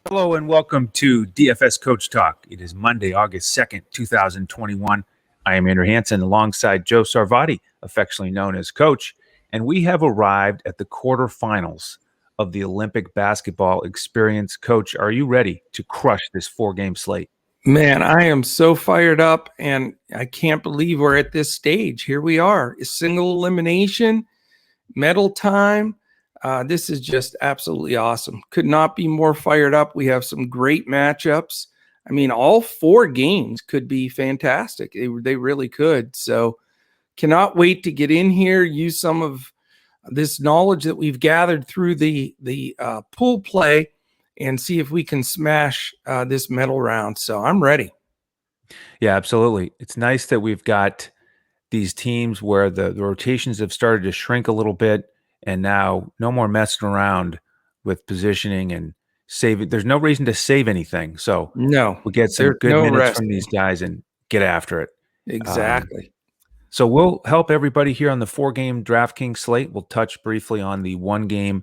Hello and welcome to DFS Coach Talk. It is Monday, August 2nd, 2021. I am Andrew Hansen alongside Joe Sarvati, affectionately known as Coach, and we have arrived at the quarterfinals of the Olympic Basketball Experience. Coach, are you ready to crush this four-game slate? Man, I am so fired up, and I can't believe we're at this stage. Here we are, a single elimination, medal time. This is just absolutely awesome. Could not be more fired up. We have some great matchups. I mean, all four games could be fantastic. They really could. So cannot wait to get in here, use some of this knowledge that we've gathered through the pool play and see if we can smash this medal round. So I'm ready. Yeah, absolutely. It's nice that we've got these teams where the rotations have started to shrink a little bit, and now no more messing around with positioning and saving. There's no reason to save anything. So No, we'll get some good minutes resting from these guys and get after it. Exactly. So we'll help everybody here on the four-game DraftKings slate. We'll touch briefly on the one-game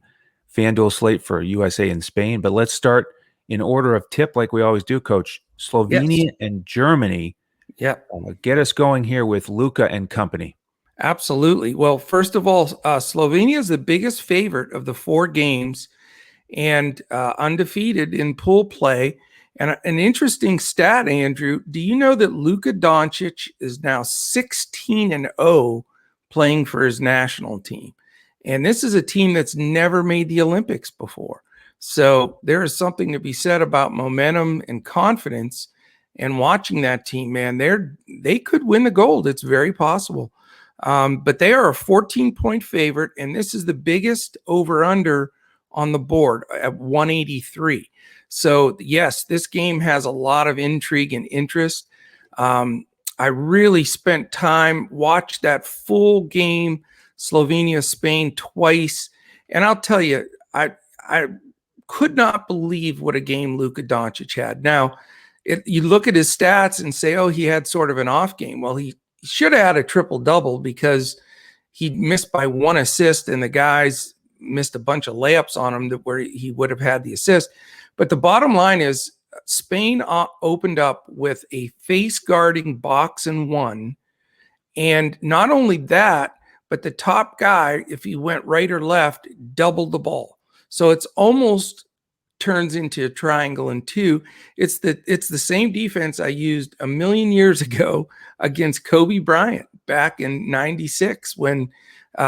FanDuel slate for USA and Spain. But let's start in order of tip like we always do, Coach. Slovenia and Germany. Yeah. Get us going here with Luka and company. Absolutely. Well, first of all, Slovenia is the biggest favorite of the four games and undefeated in pool play. And an interesting stat, Andrew, do you know that Luka Doncic is now 16-0 playing for his national team? And this is a team that's never made the Olympics before. So there is something to be said about momentum and confidence. And watching that team, man, they could win the gold. It's very possible. But they are a 14-point favorite, and this is the biggest over-under on the board at 183. So, yes, this game has a lot of intrigue and interest. I really spent time, watched that full game, Slovenia-Spain twice, and I'll tell you, I could not believe what a game Luka Doncic had. Now, you look at his stats and say, oh, he had sort of an off game. Well, he should have had a triple-double because he missed by one assist and the guys missed a bunch of layups on him where he would have had the assist. But the bottom line is Spain opened up with a face-guarding box and one. And not only that, but the top guy, if he went right or left, doubled the ball. So it's almost turns into a triangle and two. It's the same defense I used a million years ago against Kobe Bryant back in 96 when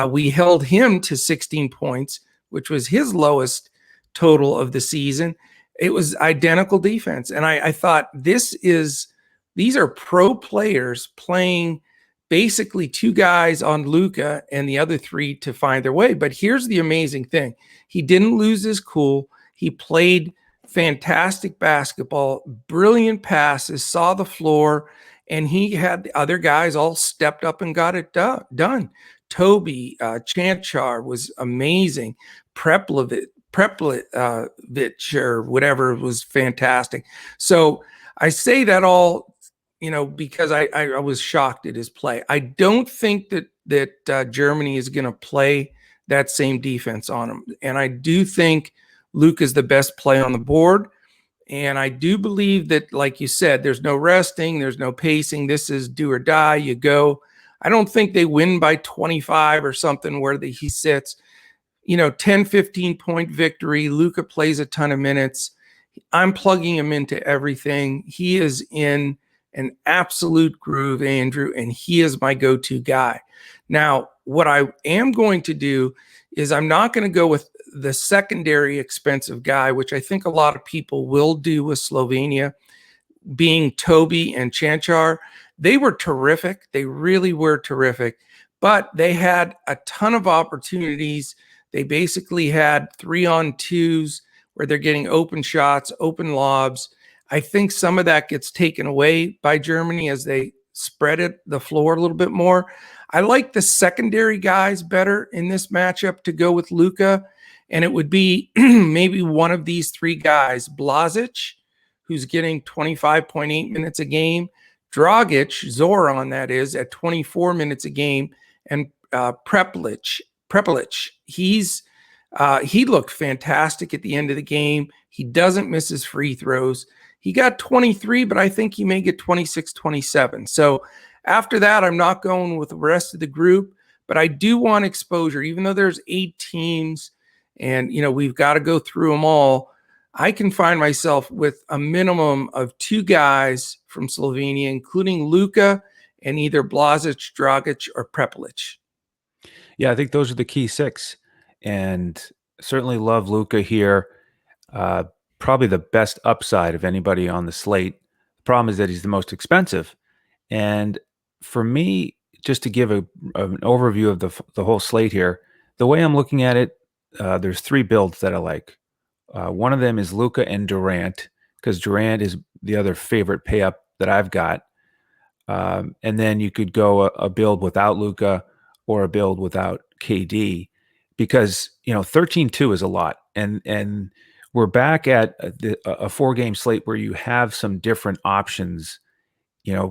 we held him to 16 points, which was his lowest total of the season. It was identical defense. And I thought these are pro players playing basically two guys on Luka and the other three to find their way. But here's the amazing thing. He didn't lose his cool. He played fantastic basketball, brilliant passes, saw the floor, and he had the other guys all stepped up and got it done. Toby, Chanchar was amazing. Preplovich or whatever was fantastic. So I say that all, because I was shocked at his play. I don't think that Germany is going to play that same defense on him. And I do think Luke is the best play on the board. And I do believe that, like you said, there's no resting, there's no pacing. This is do or die, you go. I don't think they win by 25 or something where he sits. 10, 15-point victory. Luka plays a ton of minutes. I'm plugging him into everything. He is in an absolute groove, Andrew, and he is my go-to guy. Now, what I am going to do is I'm not going to go with the secondary expensive guy, which I think a lot of people will do with Slovenia, being Toby and Chanchar. They were terrific. They really were terrific, but they had a ton of opportunities. They basically had 3-on-2s where they're getting open shots, open lobs. I think some of that gets taken away by Germany as they spread the floor a little bit more. I like the secondary guys better in this matchup to go with Luka, and it would be maybe one of these three guys, Blažič, who's getting 25.8 minutes a game, Dragic, Zoran that is, at 24 minutes a game, and Prepelic. He's He looked fantastic at the end of the game. He doesn't miss his free throws. He got 23, but I think he may get 26, 27. So after that, I'm not going with the rest of the group, but I do want exposure, even though there's 8 teams and, we've got to go through them all. I can find myself with a minimum of 2 guys from Slovenia, including Luka and either Blažić, Dragic, or Prepelic. Yeah, I think those are the key 6. And certainly love Luka here. Probably the best upside of anybody on the slate. The problem is that he's the most expensive. And for me, just to give an overview of the whole slate here, the way I'm looking at it, there's 3 builds that I like. One of them is Luka and Durant, because Durant is the other favorite pay up that I've got. And then you could go a build without Luka or a build without KD, because 13-2 is a lot, and we're back at a 4-game slate where you have some different options.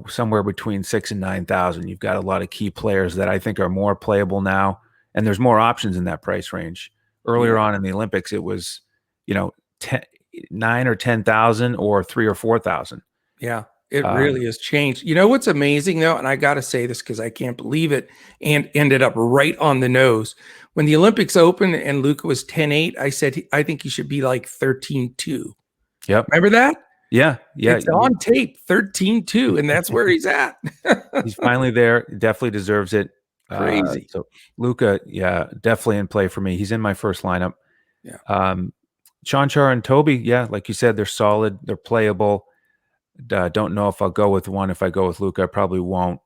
Somewhere between 6 and 9,000. You've got a lot of key players that I think are more playable now, and there's more options in that price range. Earlier on in the Olympics, it was 9 or 10,000 or 3 or 4,000. Yeah. It really has changed. What's amazing, though, and I got to say this because I can't believe it, and ended up right on the nose. When the Olympics opened and Luka was 10-8, I said, I think he should be like 13-2. Yep. Remember that? Yeah. It's on tape, 13-2, and that's where he's at. He's finally there. Definitely deserves it. Crazy. So Luka, definitely in play for me. He's in my first lineup. Yeah. Chanchar and Toby, like you said, they're solid. They're playable. Don't know if I'll go with one. If I go with Luka, I probably won't.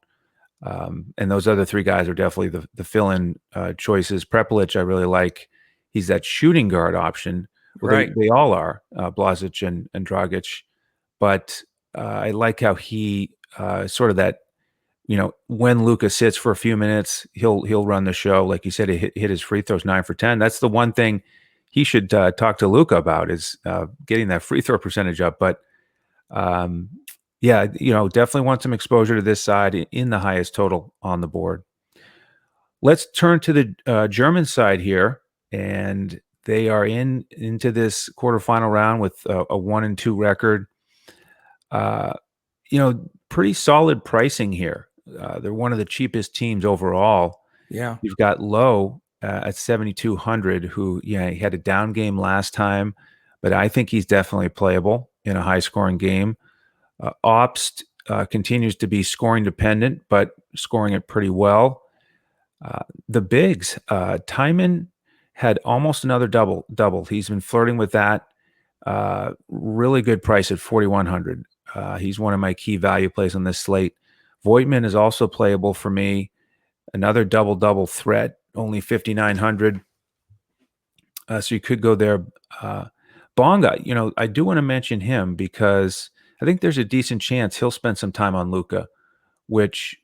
And those other 3 guys are definitely the fill-in choices. Prepelic, I really like. He's that shooting guard option. Well, Right. They all are, Blažić and Dragic. But I like how he sort of that, when Luka sits for a few minutes, he'll run the show. Like you said, he hit his free throws 9 for 10. That's the one thing he should talk to Luka about, is getting that free throw percentage up. But definitely want some exposure to this side in the highest total on the board. Let's turn to the German side here, and they are into this quarterfinal round with a 1-2 record. Pretty solid pricing here. They're one of the cheapest teams overall. Yeah. You've got Lowe at 7,200, who, he had a down game last time, but I think he's definitely playable in a high-scoring game. Obst continues to be scoring dependent, but scoring it pretty well. The bigs, Timon had almost another double. He's been flirting with that. Really good price at 4,100. He's one of my key value plays on this slate. Voigtman is also playable for me. Another double threat, only 5,900. So you could go there. Bonga, I do want to mention him because I think there's a decent chance he'll spend some time on Luka, which,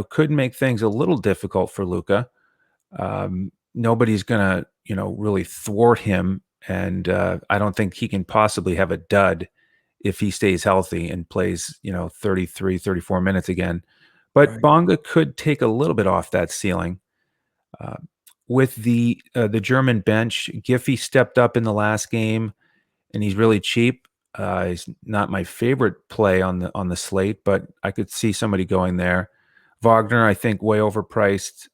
could make things a little difficult for Luka. Nobody's going to, really thwart him. And I don't think he can possibly have a dud if he stays healthy and plays, 33, 34 minutes again. But Right. Bonga could take a little bit off that ceiling. With the German bench, Giffey stepped up in the last game, and he's really cheap. He's not my favorite play on the slate, but I could see somebody going there. Wagner, I think, way overpriced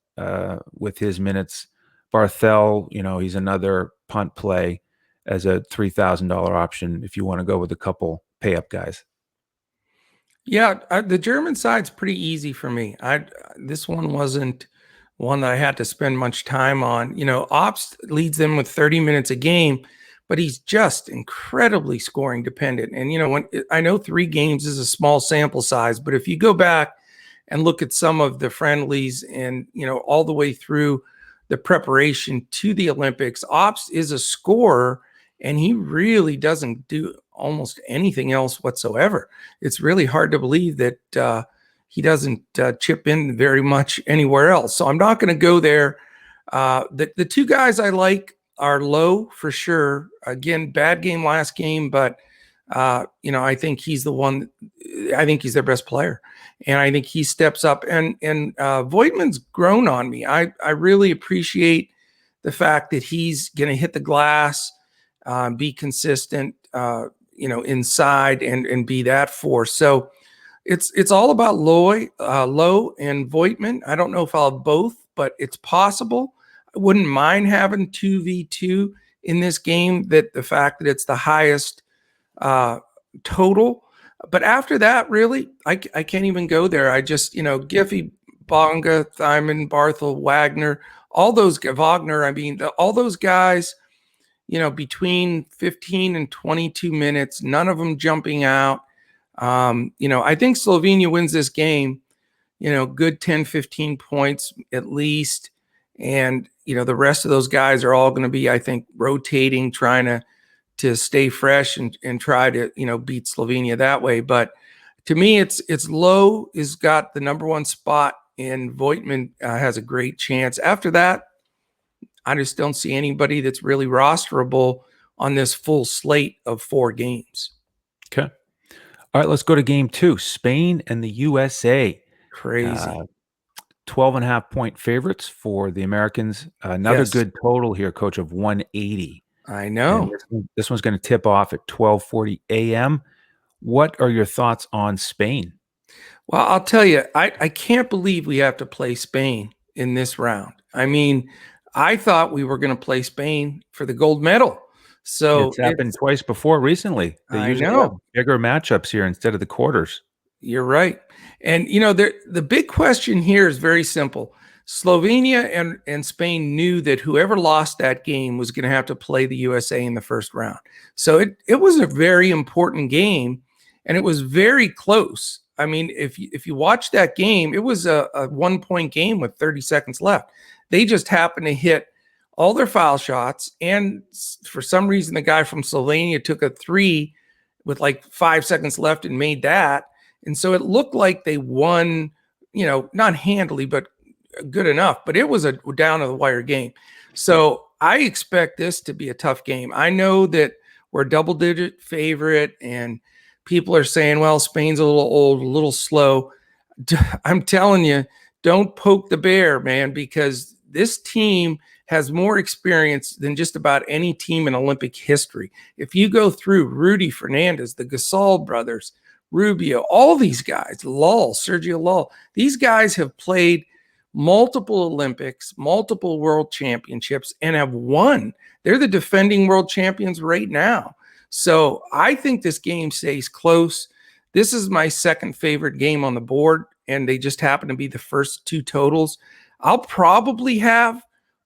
with his minutes. Barthel, he's another punt play as a $3,000 option if you want to go with a couple pay-up guys. Yeah, the German side's pretty easy for me. This one wasn't one that I had to spend much time on. Obst leads them with 30 minutes a game, but he's just incredibly scoring dependent. And, when I know 3 games is a small sample size, but if you go back and look at some of the friendlies and, all the way through the preparation to the Olympics, Obst is a scorer, and he really doesn't do almost anything else whatsoever. It's really hard to believe that he doesn't chip in very much anywhere else. So I'm not going to go there. The 2 guys I like are Lowe for sure. Again, bad game last game, but I think he's the one. I think he's their best player, and I think he steps up. And Voigtman's grown on me. I really appreciate the fact that he's going to hit the glass, be consistent, inside and be that force. So it's all about Lowe and Voigtman. I don't know if I'll have both, but it's possible. I wouldn't mind having 2v2 in this game, that the fact that it's the highest total. But after that, really, I can't even go there. I just, Giffey, Bonga, Thyman, Barthel, Wagner, all those guys, between 15 and 22 minutes, none of them jumping out. I think Slovenia wins this game, good 10, 15 points at least. And, the rest of those guys are all going to be, I think, rotating, trying to stay fresh and try to, beat Slovenia that way. But to me, it's Lowe has got the number one spot, and Voigtman has a great chance. After that, I just don't see anybody that's really rosterable on this full slate of 4 games. Okay. All right, let's go to game 2. Spain and the USA. Crazy. 12.5 point favorites for the Americans. Another Yes. good total here, Coach, of 180. I know. And this one's going to tip off at 12:40 a.m. What are your thoughts on Spain? Well, I'll tell you, I can't believe we have to play Spain in this round. I mean, I thought we were going to play Spain for the gold medal. So It's happened twice before recently. They I usually know. have bigger matchups here instead of the quarters. You're right. And, the big question here is very simple. Slovenia and Spain knew that whoever lost that game was going to have to play the USA in the first round. So it was a very important game, and it was very close. I mean, if you watch that game, it was a 1-point game with 30 seconds left. They just happened to hit all their foul shots, and for some reason, the guy from Slovenia took a 3 with like 5 seconds left and made that. And so it looked like they won, not handily, but good enough. But it was a down to the wire game. So I expect this to be a tough game. I know that we're a double-digit favorite, and people are saying, well, Spain's a little old, a little slow. I'm telling you, don't poke the bear, man, because this team has more experience than just about any team in Olympic history. If you go through Rudy Fernandez, the Gasol brothers, Rubio, all these guys, Sergio Lull, these guys have played multiple Olympics, multiple world championships, and have won. They're the defending world champions right now. So I think this game stays close. This is my second favorite game on the board, and they just happen to be the first 2 totals. I'll probably have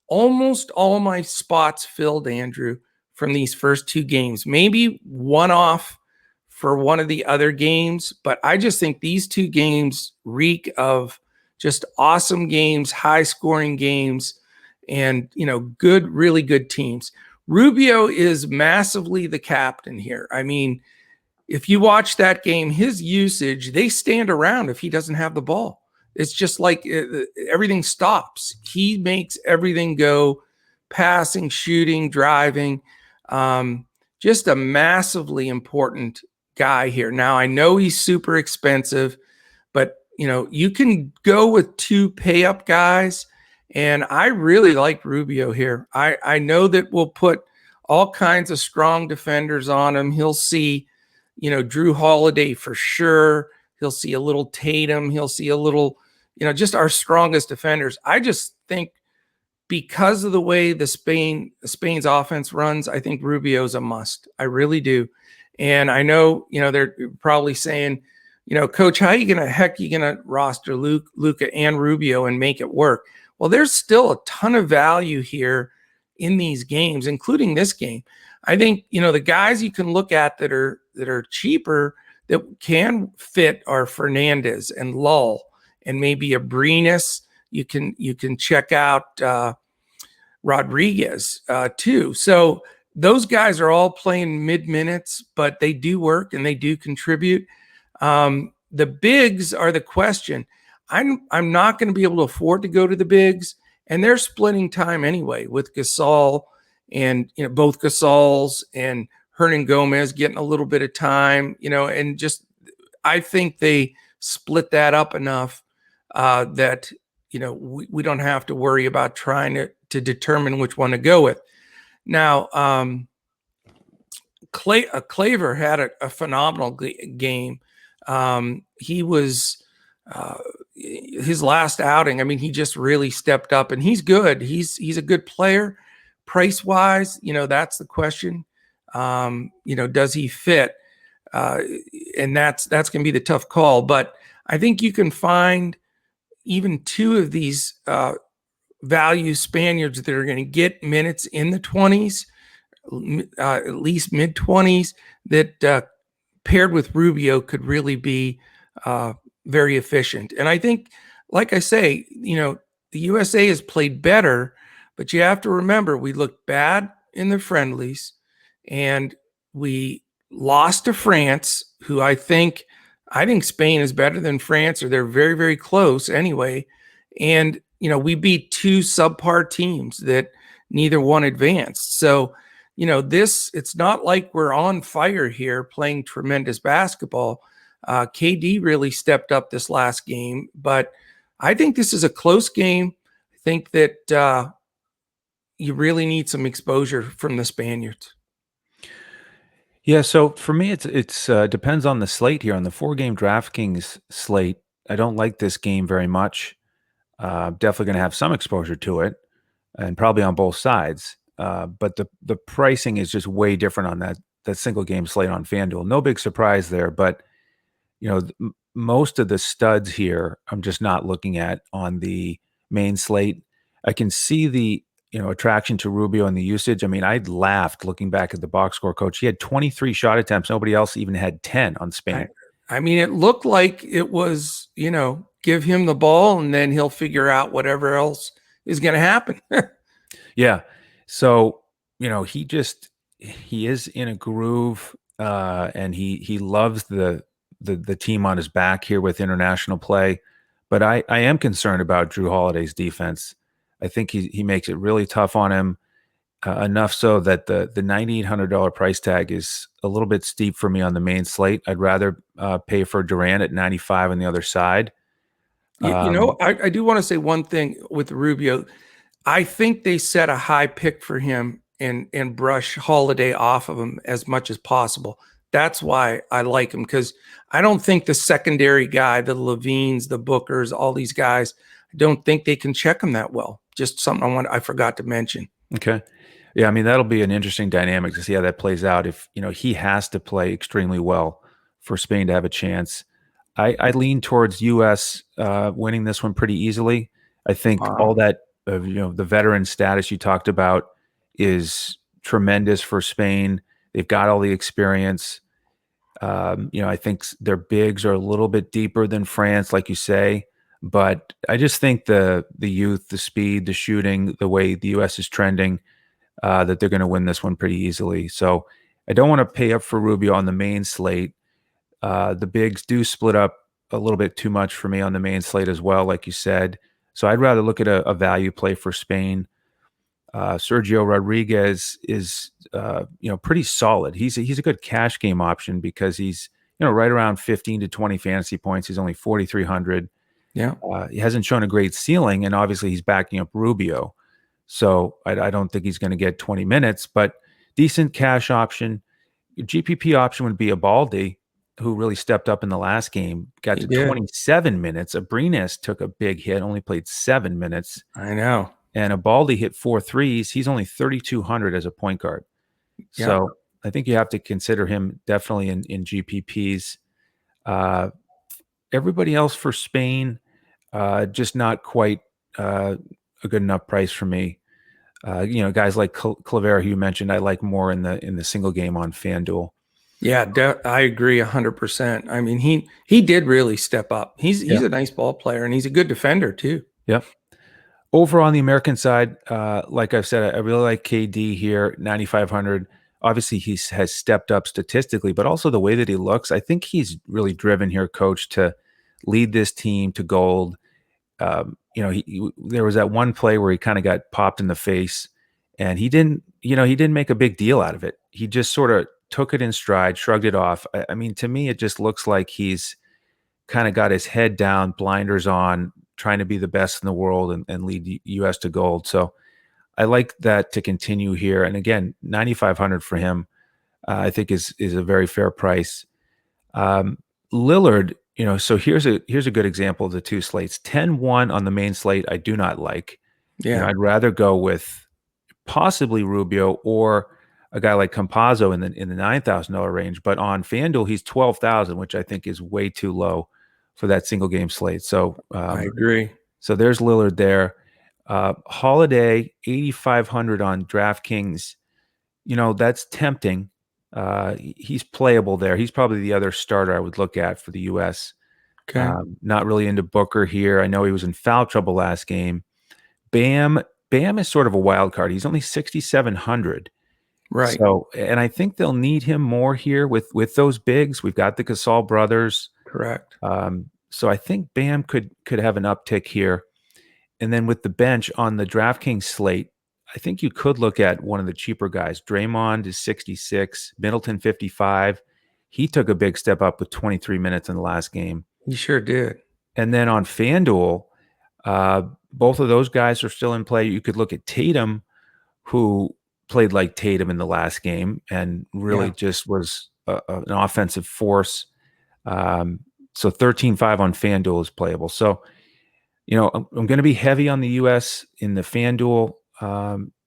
almost all my spots filled, Andrew, from these first 2 games. Maybe one off for one of the other games, but I just think these 2 games reek of just awesome games, high-scoring games, and, good, really good teams. Rubio is massively the captain here. I mean, if you watch that game, his usage, they stand around if he doesn't have the ball. It's just like everything stops. He makes everything go, passing, shooting, driving. Just a massively important guy here. Now, I know he's super expensive, but, you can go with 2 pay-up guys, and I really like Rubio here. I know that we'll put all kinds of strong defenders on him. He'll see, Drew Holiday for sure. He'll see a little Tatum. He'll see a little, just our strongest defenders. I just think because of the way Spain's offense runs, I think Rubio's a must. I really do. And I know, they're probably saying, Coach, how are you going to roster Luka and Rubio and make it work? Well, there's still a ton of value here in these games, including this game. I think, the guys you can look at that are cheaper that can fit are Fernandez and Lull and maybe Abrinas. You can check out Rodriguez too. So those guys are all playing mid minutes, but they do work and they do contribute. The bigs are the question. I'm not going to be able to afford to go to the bigs, and they're splitting time anyway with Gasol and both Gasols and Hernan Gomez getting a little bit of time, and just I think they split that up enough that we don't have to worry about trying to determine which one to go with. Now, Claver had a phenomenal game. He was his last outing. I mean, he just really stepped up, and he's good. He's a good player. Price wise, that's the question. Does he fit? And that's going to be the tough call. But I think you can find even two of these value Spaniards that are going to get minutes in the 20s, at least mid 20s, that paired with Rubio could really be very efficient. And I think, like I say, the USA has played better, but you have to remember we looked bad in the friendlies, and we lost to France, who I think Spain is better than France, or they're very, very close anyway. And, we beat two subpar teams that neither one advanced. So, it's not like we're on fire here playing tremendous basketball. KD really stepped up this last game, but I think this is a close game. I think that you really need some exposure from the Spaniards. Yeah, so for me, it's depends on the slate here. On the 4-game DraftKings slate, I don't like this game very much. Definitely going to have some exposure to it, and probably on both sides. But the pricing is just way different on that single game slate on FanDuel. No big surprise there, but most of the studs here, I'm just not looking at on the main slate. I can see the attraction to Rubio and the usage. I mean, I laughed looking back at the box score, coach. He had 23 shot attempts. Nobody else even had 10 on Spain. I mean, it looked like it was, give him the ball and then he'll figure out whatever else is going to happen. Yeah. So, he is in a groove, and he loves the team on his back here with international play. But I am concerned about Drew Holiday's defense. I think he makes it really tough on him, enough so that the $9,800 price tag is a little bit steep for me on the main slate. I'd rather pay for Durant at 95 on the other side. I do want to say one thing with Rubio. I think they set a high pick for him and brush Holiday off of him as much as possible. That's why I like him, because I don't think the secondary guy, the Levines, the Bookers, all these guys, I don't think they can check him that well. Just something I forgot to mention. Okay. Yeah, I mean, that'll be an interesting dynamic to see how that plays out. If, he has to play extremely well for Spain to have a chance. I lean towards U.S. Winning this one pretty easily. I think all that, the veteran status you talked about is tremendous for Spain. They've got all the experience. I think their bigs are a little bit deeper than France, like you say. But I just think the youth, the speed, the shooting, the way the U.S. is trending, that they're going to win this one pretty easily. So I don't want to pay up for Rubio on the main slate. The bigs do split up a little bit too much for me on the main slate as well, like you said. So I'd rather look at a value play for Spain. Sergio Rodriguez is pretty solid. He's a good cash game option because he's right around 15 to 20 fantasy points. He's only 4,300. Yeah. He hasn't shown a great ceiling, and obviously he's backing up Rubio. So I don't think he's going to get 20 minutes, but decent cash option. Your GPP option would be Abaldi, who really stepped up in the last game, got to 27 minutes. Abrines took a big hit, only played 7 minutes. I know. And Abaldi hit 4 threes. He's only 3,200 as a point guard. Yeah. So I think you have to consider him definitely in GPPs. Everybody else for Spain, just not quite a good enough price for me. Guys like Claver, who you mentioned, I like more in the single game on FanDuel. Yeah, I agree 100%. I mean, he did really step up. He's a nice ball player, and he's a good defender too. Yep. Over on the American side, like I've said, I really like KD here, 9,500. Obviously, he has stepped up statistically, but also the way that he looks. I think he's really driven here, coach, to lead this team to gold. There was that one play where he kind of got popped in the face, and he didn't make a big deal out of it. He just sort of took it in stride, shrugged it off. I mean, to me, it just looks like he's kind of got his head down, blinders on, trying to be the best in the world and lead the U.S. to gold. So I like that to continue here. And again, 9,500 for him, I think is a very fair price. Lillard, so here's a good example of the two slates. 10-1 on the main slate, I do not like. Yeah. I'd rather go with possibly Rubio or a guy like Campazzo in the $9,000 range. But on FanDuel, he's 12,000, which I think is way too low for that single game slate. So I agree. So there's Lillard there. Holiday, 8,500 on DraftKings. That's tempting. He's playable there. He's probably the other starter I would look at for the U.S. Okay. Not really into Booker here. I know he was in foul trouble last game. Bam is sort of a wild card. He's only 6,700. Right. So, and I think they'll need him more here with those bigs. We've got the Gasol brothers. Correct. So I think Bam could have an uptick here. And then with the bench on the DraftKings slate, I think you could look at one of the cheaper guys. Draymond is 66, Middleton 55. He took a big step up with 23 minutes in the last game. He sure did. And then on FanDuel, both of those guys are still in play. You could look at Tatum, who played like Tatum in the last game and really just was an offensive force. So 13.5 on FanDuel is playable. So, I'm going to be heavy on the U.S. in the FanDuel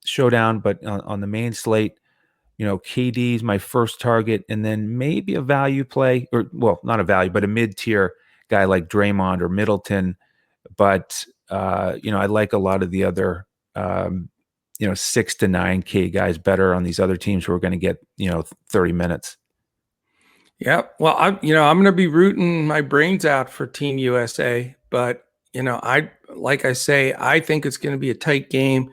showdown, but on the main slate, KD is my first target, and then maybe a value play, or not a value, but a mid-tier guy like Draymond or Middleton. But I like a lot of the other 6 to 9K guys better on these other teams who are going to get 30 minutes. Yeah. Well, I'm going to be rooting my brains out for Team USA, but I think it's going to be a tight game.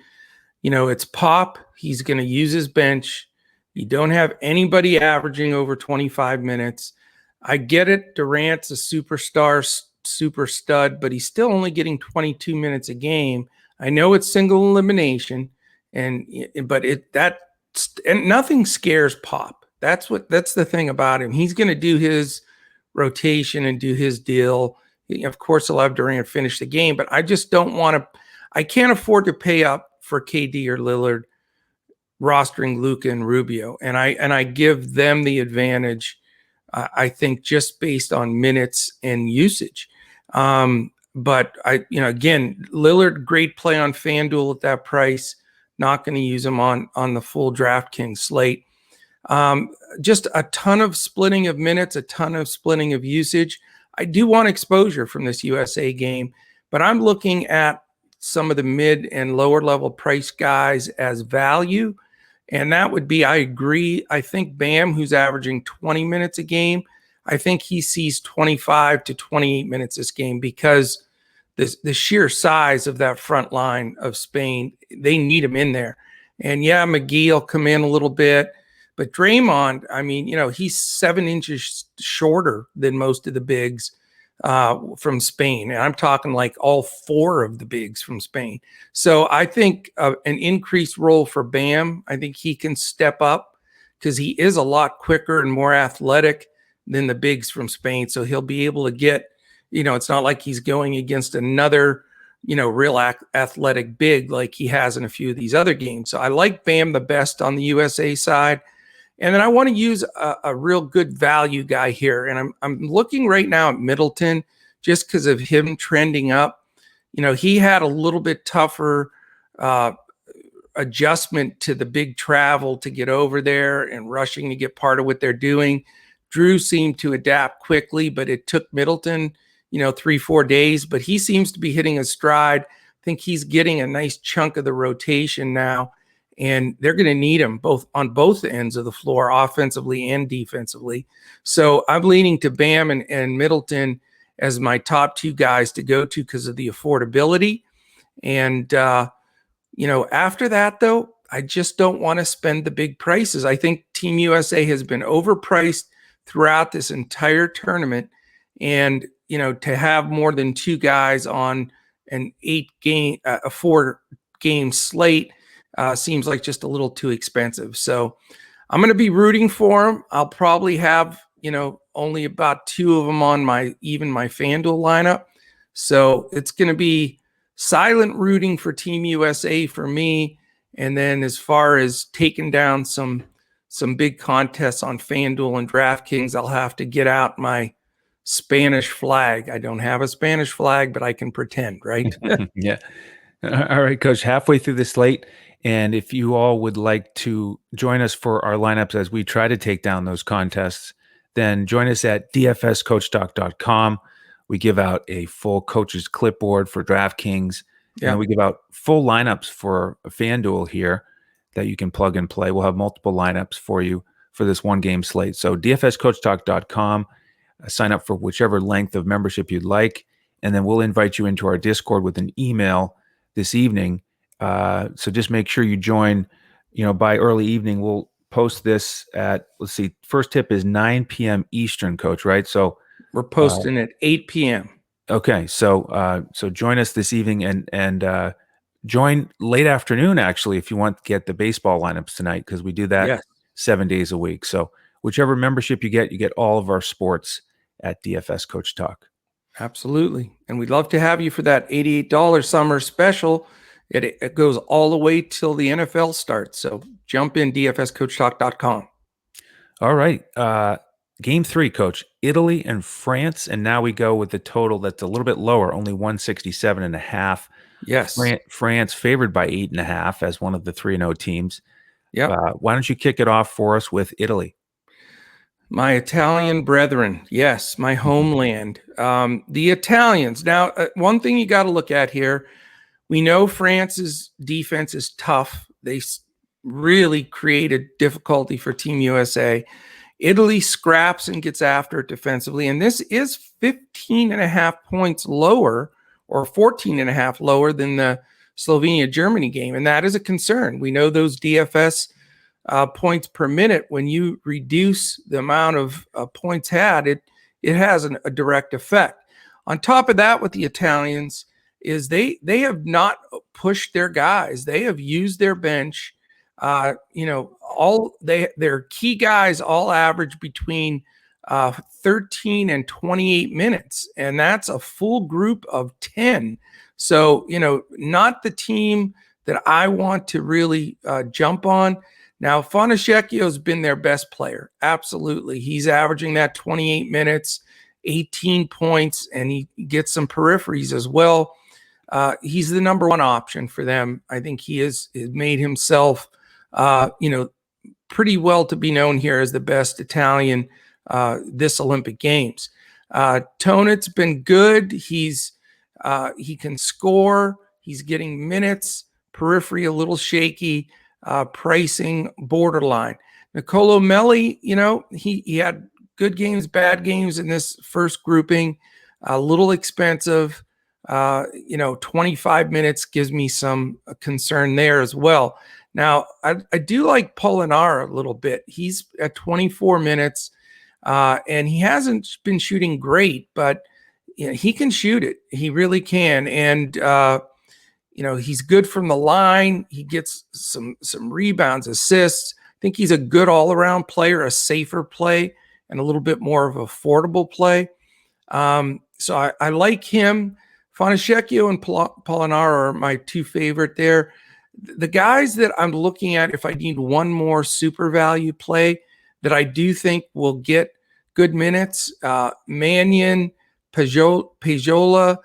It's Pop. He's going to use his bench. You don't have anybody averaging over 25 minutes. I get it. Durant's a superstar, super stud, but he's still only getting 22 minutes a game. I know it's single elimination, but nothing scares Pop. That's the thing about him. He's going to do his rotation and do his deal. Of course, he'll have Durant finish the game, but I just don't want to. I can't afford to pay up for KD or Lillard rostering Luka and Rubio, and I give them the advantage. I think just based on minutes and usage. But again, Lillard, great play on FanDuel at that price. Not going to use him on the full DraftKings slate. Just a ton of splitting of minutes, a ton of splitting of usage. I do want exposure from this USA game, but I'm looking at some of the mid and lower level price guys as value. And that would be, I agree. I think Bam, who's averaging 20 minutes a game, I think he sees 25 to 28 minutes this game because the sheer size of that front line of Spain, they need him in there. And yeah, McGee will come in a little bit, but Draymond, he's 7 inches shorter than most of the bigs from Spain. And I'm talking like all 4 of the bigs from Spain. So I think an increased role for Bam, I think he can step up because he is a lot quicker and more athletic than the bigs from Spain. So he'll be able to get, it's not like he's going against another, real athletic big like he has in a few of these other games. So I like Bam the best on the USA side. And then I want to use a real good value guy here. And I'm looking right now at Middleton just because of him trending up. He had a little bit tougher adjustment to the big travel to get over there and rushing to get part of what they're doing. Drew seemed to adapt quickly, but it took Middleton, 3-4 days. But he seems to be hitting a stride. I think he's getting a nice chunk of the rotation now. And they're going to need him on both ends of the floor, offensively and defensively. So I'm leaning to Bam and Middleton as my top 2 guys to go to because of the affordability. And, after that, though, I just don't want to spend the big prices. I think Team USA has been overpriced throughout this entire tournament. And, to have more than 2 guys on an 4-game slate, seems like just a little too expensive. So I'm going to be rooting for them. I'll probably have, only about 2 of them on my FanDuel lineup. So it's going to be silent rooting for Team USA for me. And then as far as taking down some big contests on FanDuel and DraftKings, I'll have to get out my Spanish flag. I don't have a Spanish flag, but I can pretend, right? Yeah. All right, Coach, halfway through the slate. And if you all would like to join us for our lineups as we try to take down those contests, then join us at dfscoachtalk.com. We give out a full coach's clipboard for DraftKings. Yeah. And we give out full lineups for FanDuel here that you can plug and play. We'll have multiple lineups for you for this one game slate. So dfscoachtalk.com, sign up for whichever length of membership you'd like, and then we'll invite you into our Discord with an email this evening. So just make sure you join, by early evening. We'll post this at, let's see, first tip is 9 p.m. Eastern, Coach, right? So we're posting at 8 p.m. Okay. So join us this evening and join late afternoon, actually, if you want to get the baseball lineups tonight, because we do that 7 days a week. So whichever membership you get all of our sports at DFS Coach Talk. Absolutely. And we'd love to have you for that $88 summer special. It goes all the way till the NFL starts. So jump in, dfscoachtalk.com. All right. Game 3, Coach. Italy and France. And now we go with the total that's a little bit lower, only 167.5. Yes. France favored by 8.5 as one of the 3-0 teams. Yep. Why don't you kick it off for us with Italy? My Italian brethren. Yes, my homeland. The Italians. Now, one thing you got to look at here, we know France's defense is tough. They really created difficulty for Team USA. Italy scraps and gets after it defensively. And this is 15.5 points lower, or 14.5 lower than the Slovenia-Germany game. And that is a concern. We know those DFS points per minute, when you reduce the amount of points had, it has a direct effect. On top of that, with the Italians, is they have not pushed their guys. They have used their bench. Their key guys all average between 13 and 28 minutes, and that's a full group of 10. So, not the team that I want to really jump on. Now, Fonachecchio has been their best player. Absolutely. He's averaging that 28 minutes, 18 points, and he gets some peripheries as well. He's the number one option for them. I think he has made himself, pretty well to be known here as the best Italian this Olympic Games. Tonet's been good. He can score. He's getting minutes. Periphery a little shaky. Pricing borderline. Nicolo Melli, he had good games, bad games in this first grouping. A little expensive. 25 minutes gives me some concern there as well. Now, I do like Polonara a little bit. He's at 24 minutes, and he hasn't been shooting great, but he can shoot it. He really can. And he's good from the line. He gets some rebounds, assists. I think he's a good all-around player, a safer play, and a little bit more of an affordable play. So I like him. Fonachecchio and Polonara are my two favorite there. The guys that I'm looking at, if I need one more super value play that I do think will get good minutes, Mannion, Pejola,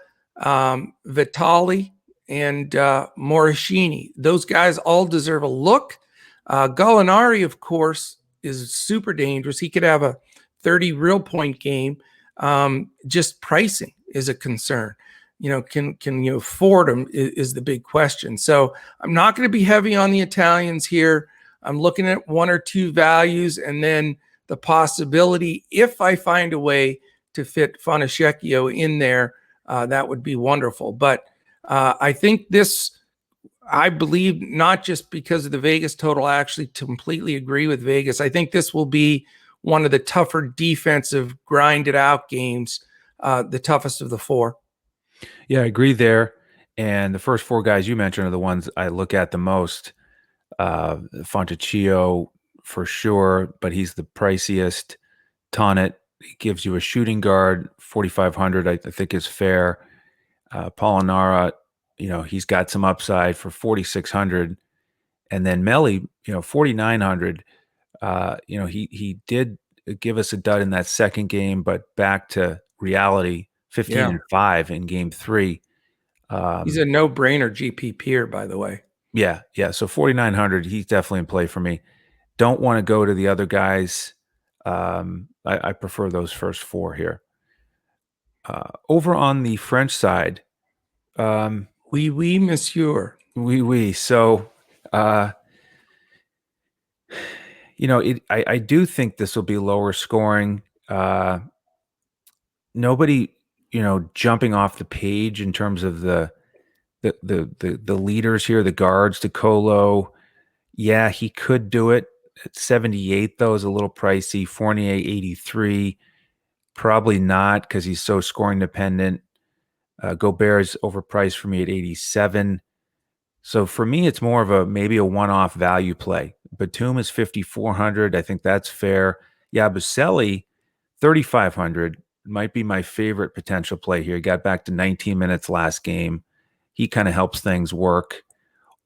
Vitali, and Morishini. Those guys all deserve a look. Gallinari, of course, is super dangerous. He could have a 30 real point game. Just pricing is a concern. Can you afford him is the big question. So I'm not going to be heavy on the Italians here. I'm looking at one or two values, and then the possibility, if I find a way to fit Fonachecchio in there, that would be wonderful. But I think this, I believe, not just because of the Vegas total, I actually completely agree with Vegas. I think this will be one of the tougher defensive grinded out games, the toughest of the four. Yeah, I agree there. And the first four guys you mentioned are the ones I look at the most. Fontecchio for sure, but he's the priciest. Tonnet, he gives you a shooting guard, 4,500, I think is fair. Polonara, he's got some upside for 4,600, and then Melly, 4,900. He did give us a dud in that second game, but back to reality, 15-5 in game 3. He's a no-brainer GPPer, by the way. Yeah. So 4,900, he's definitely in play for me. Don't want to go to the other guys. I prefer those first 4 here. Over on the French side, Oui, monsieur. Oui. So, I do think this will be lower scoring. Nobody, jumping off the page in terms of the leaders here, the guards, DeColo. Yeah, he could do it. At 78, though, is a little pricey. Fournier, 83. Probably not because he's so scoring dependent. Gobert is overpriced for me at 87. So for me, it's more of maybe a one-off value play. Batum is 5,400. I think that's fair. Yabusele, 3,500 might be my favorite potential play here. He got back to 19 minutes last game. He kind of helps things work.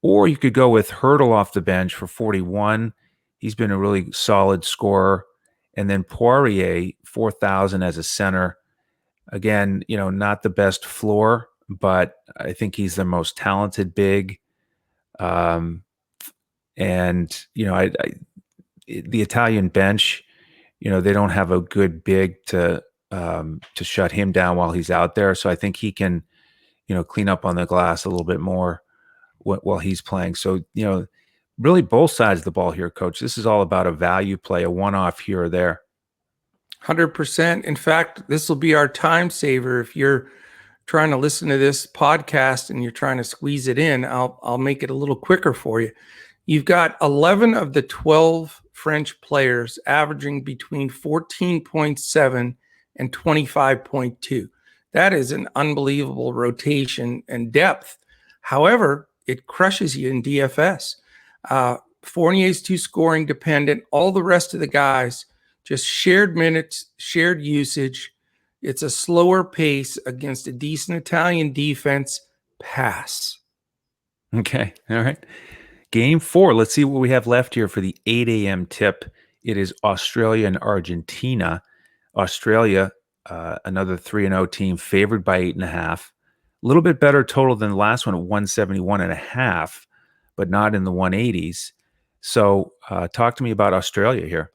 Or you could go with Hurdle off the bench for 41. He's been a really solid scorer. And then Poirier, 4,000 as a center. Again, not the best floor, but I think he's the most talented big. And the Italian bench, they don't have a good big to shut him down while he's out there. So I think he can, clean up on the glass a little bit more while he's playing. So, really both sides of the ball here, Coach. This is all about a value play, a one-off here or there. 100%. In fact, this will be our time saver. If you're trying to listen to this podcast and you're trying to squeeze it in, I'll make it a little quicker for you. You've got 11 of the 12 French players averaging between 14.7 and 25.2. That is an unbelievable rotation and depth. However, it crushes you in DFS. Fournier's too scoring dependent. All the rest of the guys, just shared minutes, shared usage. It's a slower pace against a decent Italian defense. Pass. Okay. All right. Game 4. Let's see what we have left here for the 8 a.m. tip. It is Australia and Argentina. Australia, another 3-0 team, favored by 8.5. A little bit better total than the last one at 171.5, but not in the 180s. So talk to me about Australia here.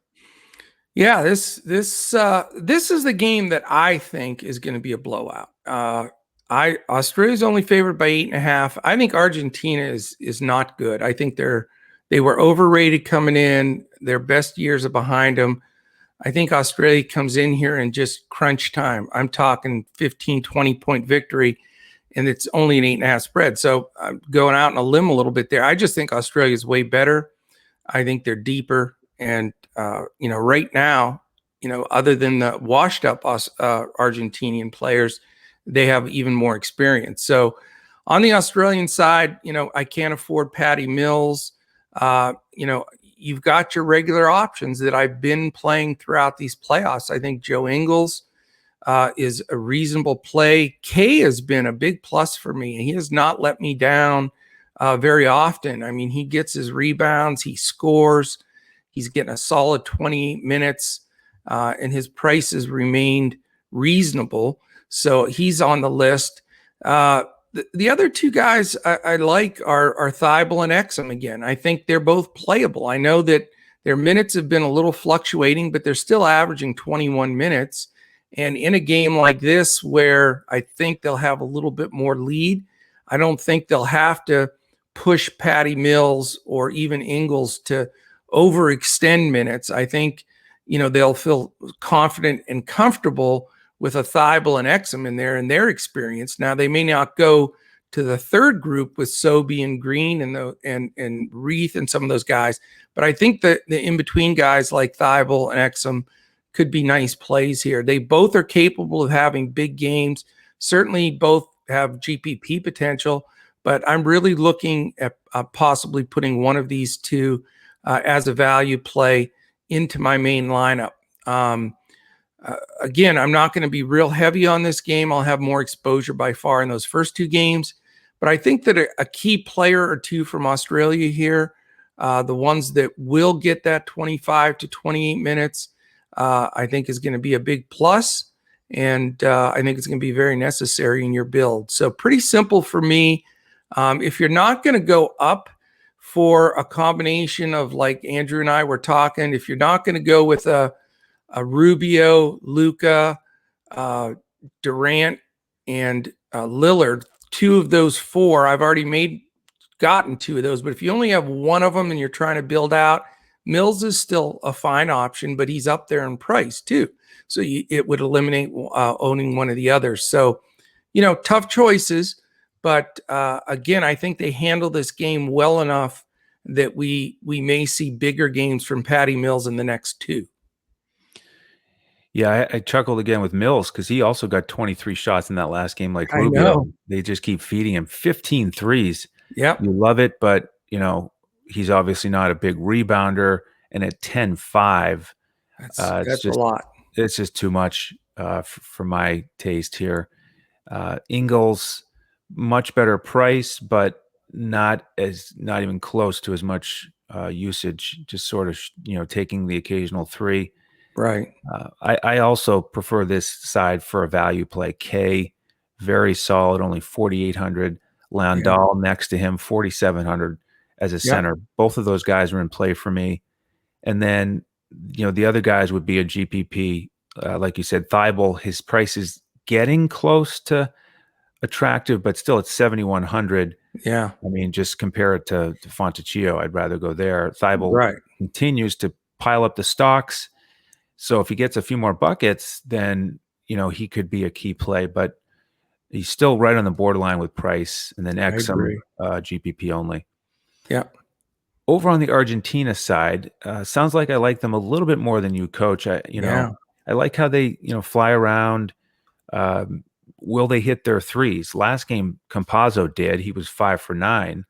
Yeah, this is the game that I think is going to be a blowout. Australia's only favored by 8.5. I think Argentina is not good. I think they were overrated coming in. Their best years are behind them. I think Australia comes in here in just crunch time. I'm talking 15, 20-point victory, and it's only an 8.5 spread. So I'm going out on a limb a little bit there. I just think Australia is way better. I think they're deeper. And, right now, other than the washed up Argentinian players, they have even more experience. So on the Australian side, I can't afford Patty Mills. You've got your regular options that I've been playing throughout these playoffs. I think Joe Ingles is a reasonable play. K has been a big plus for me. He has not let me down very often. I mean, he gets his rebounds, he scores. He's getting a solid 28 minutes, and his price has remained reasonable. So he's on the list. The other two guys I like are Thybel and Exum again. I think they're both playable. I know that their minutes have been a little fluctuating, but they're still averaging 21 minutes. And in a game like this, where I think they'll have a little bit more lead, I don't think they'll have to push Patty Mills or even Ingles to overextend minutes. I think, they'll feel confident and comfortable with a Thybel and Exum in there and their experience. Now, they may not go to the third group with Sobey and Green and Reith and some of those guys, but I think that the in-between guys like Thybel and Exum could be nice plays here. They both are capable of having big games. Certainly both have GPP potential, but I'm really looking at possibly putting one of these two as a value play into my main lineup. Again, I'm not going to be real heavy on this game. I'll have more exposure by far in those first two games. But I think that a key player or two from Australia here, the ones that will get that 25 to 28 minutes, I think is going to be a big plus. And I think it's going to be very necessary in your build. So pretty simple for me. If you're not going to go up for a combination of, like Andrew and I were talking, if you're not going to go with a Rubio, Luka, Durant, and Lillard, two of those four, I've already gotten two of those. But if you only have one of them and you're trying to build out, Mills is still a fine option, but he's up there in price too. So it would eliminate owning one of the others. So, tough choices. But again, I think they handle this game well enough that we may see bigger games from Patty Mills in the next two. Yeah, I chuckled again with Mills because he also got 23 shots in that last game like Rubio. Know. They just keep feeding him 15 threes. Yep. You love it, but, he's obviously not a big rebounder. And at 10-5, that's a lot. It's just too much for my taste here. Ingles, much better price, but not even close to as much usage, just sort of, taking the occasional three. Right. I also prefer this side for a value play. K, very solid, only 4,800. Landau next to him, 4,700 as a center. Both of those guys are in play for me. And then, the other guys would be a GPP. Like you said, Thybel, his price is getting close to attractive, but still at 7,100. Yeah. I mean, just compare it to Fontecchio. I'd rather go there. Thybel continues to pile up the stocks. So if he gets a few more buckets, then, he could be a key play, but he's still right on the borderline with price. And then Exum, GPP only. Yeah. Over on the Argentina side, sounds like I like them a little bit more than you, Coach. I like how they, fly around. Will they hit their threes? Last game, Campazzo did. He was 5 for 9.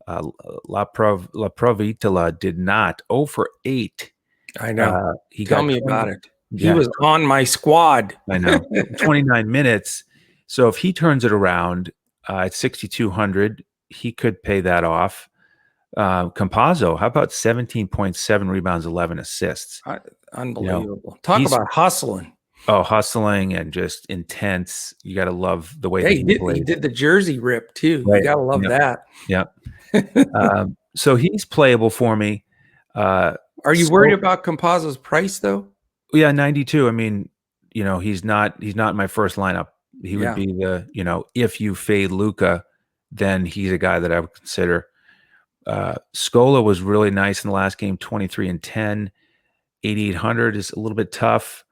La Provitola did not. 0 for 8. I know. Tell me about it. He was on my squad. I know. 29 minutes. So if he turns it around at 6,200, he could pay that off. Campazzo, how about 17.7 rebounds, 11 assists? Unbelievable. Talk about hustling. Oh, hustling and just intense. You got to love the way he did the jersey rip too. Right. You got to love that. Yeah. So he's playable for me. Are you worried about Campazzo's price though? Yeah, 92. I mean, he's not my first lineup. He would be the, if you fade Luka, then he's a guy that I would consider. Scola was really nice in the last game, 23 and 10. 8,800 is a little bit tough.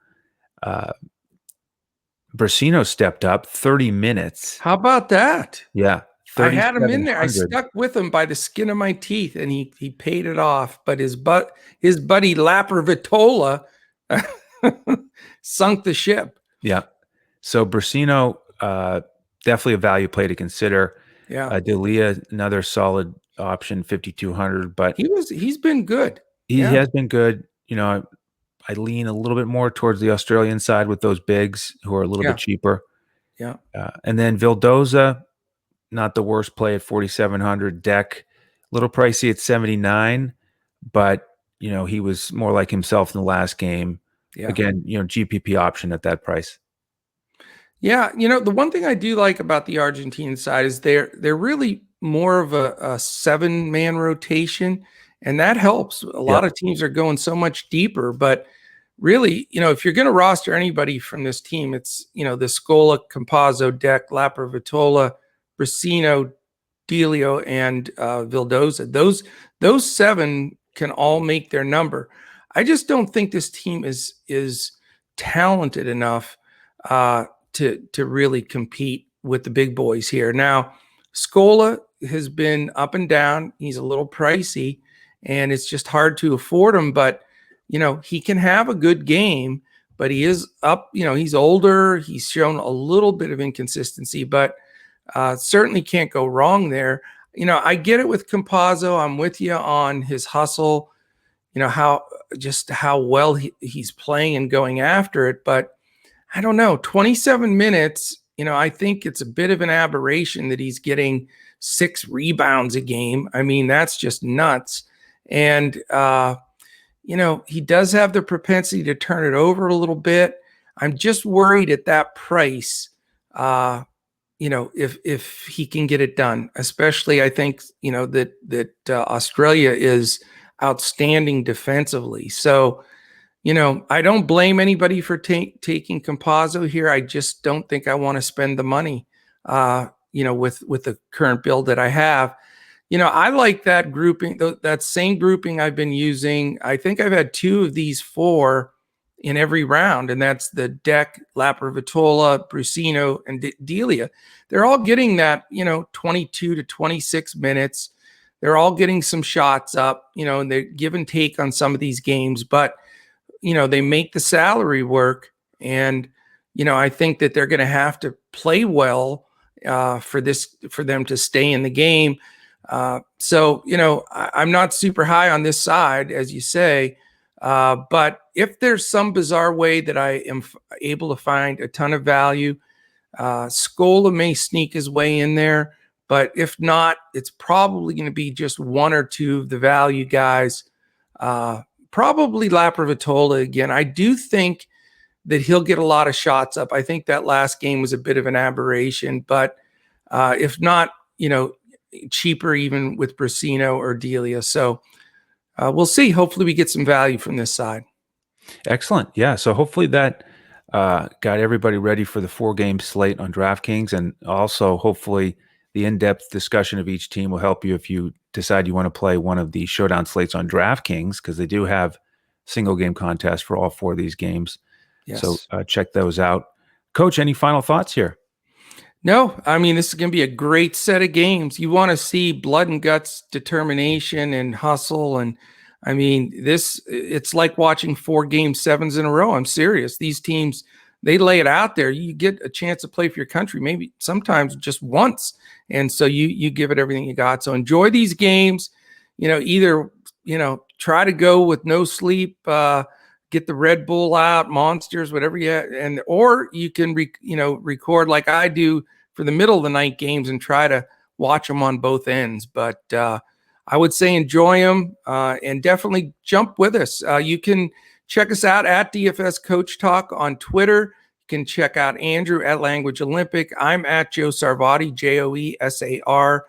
Brasino stepped up 30 minutes. How about that? Yeah. I had him in there. I stuck with him by the skin of my teeth, and he paid it off. But his buddy Lapper Vitola sunk the ship. Yeah. So Brasino, definitely a value play to consider. Yeah. Delia, another solid option, 5,200. But he's been good. He has been good. I lean a little bit more towards the Australian side with those bigs who are a little bit cheaper. Yeah. And then Vildoza, not the worst play at 4,700. Deck, a little pricey at 79, but he was more like himself in the last game. Yeah. Again, GPP option at that price. Yeah, the one thing I do like about the Argentine side is they're really more of a 7-man rotation, and that helps. A lot of teams are going so much deeper, but really, if you're going to roster anybody from this team, it's the Scola, Campazzo, Deck, Lapper, Vitola, Brasino, Delio, and Vildoza. Those 7 can all make their number. I just don't think this team is talented enough to really compete with the big boys here. Now, Scola has been up and down. He's a little pricey, and it's just hard to afford him. But he can have a good game. But he is up. He's older. He's shown a little bit of inconsistency, but certainly can't go wrong there. I get it with Campazzo. I'm with you on his hustle. just how well he's playing and going after it. But I don't know, 27 minutes, I think it's a bit of an aberration that he's getting 6 rebounds a game. I mean, that's just nuts. And, he does have the propensity to turn it over a little bit. I'm just worried at that price, if he can get it done, especially I think, that Australia is outstanding defensively. So, I don't blame anybody for taking Campazzo here. I just don't think I want to spend the money, with the current build that I have. I like that grouping, that same grouping I've been using. I think I've had 2 of these 4 in every round, and that's the Deck, Laprovitola, Brusino, and Delia. They're all getting that, 22 to 26 minutes. They're all getting some shots up, and they give and take on some of these games, but they make the salary work. And, I think that they're going to have to play well for them to stay in the game. So, I'm not super high on this side, as you say, but if there's some bizarre way that I am able to find a ton of value, Scola may sneak his way in there, but if not, it's probably going to be just 1 or 2 of the value guys. Probably Laprovitola again. I do think that he'll get a lot of shots up. I think that last game was a bit of an aberration, but if not, cheaper even with Brusino or Delia. So we'll see. Hopefully we get some value from this side. Excellent. Yeah. So hopefully that got everybody ready for the 4-game slate on DraftKings, and also hopefully the in-depth discussion of each team will help you if you decide you want to play one of the showdown slates on DraftKings, because they do have single game contests for all 4 of these games. Yes. So check those out. Coach, any final thoughts here? No, I mean, this is going to be a great set of games. You want to see blood and guts, determination and hustle. And I mean, it's like watching 4 game 7s in a row. I'm serious. These teams, they lay it out there. You get a chance to play for your country, maybe sometimes just once. And so you give it everything you got. So enjoy these games, either, try to go with no sleep, get the Red Bull out, Monsters, whatever you have, or you can record like I do for the middle of the night games and try to watch them on both ends. But I would say enjoy them and definitely jump with us. You can check us out at DFS Coach Talk on Twitter. You can check out Andrew at Language Olympic. I'm at Joe Sarvadi, JoeSarvadi,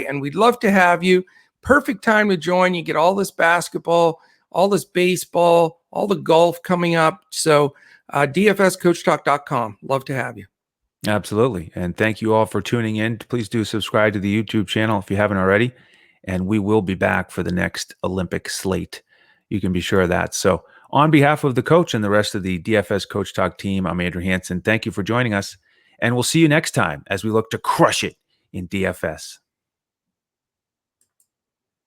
and we'd love to have you. Perfect time to join. You get all this basketball, all this baseball, all the golf coming up. So DFSCoachTalk.com. Love to have you. Absolutely. And thank you all for tuning in. Please do subscribe to the YouTube channel if you haven't already. And we will be back for the next Olympic slate. You can be sure of that. So on behalf of the coach and the rest of the DFS Coach Talk team, I'm Andrew Hansen. Thank you for joining us. And we'll see you next time as we look to crush it in DFS.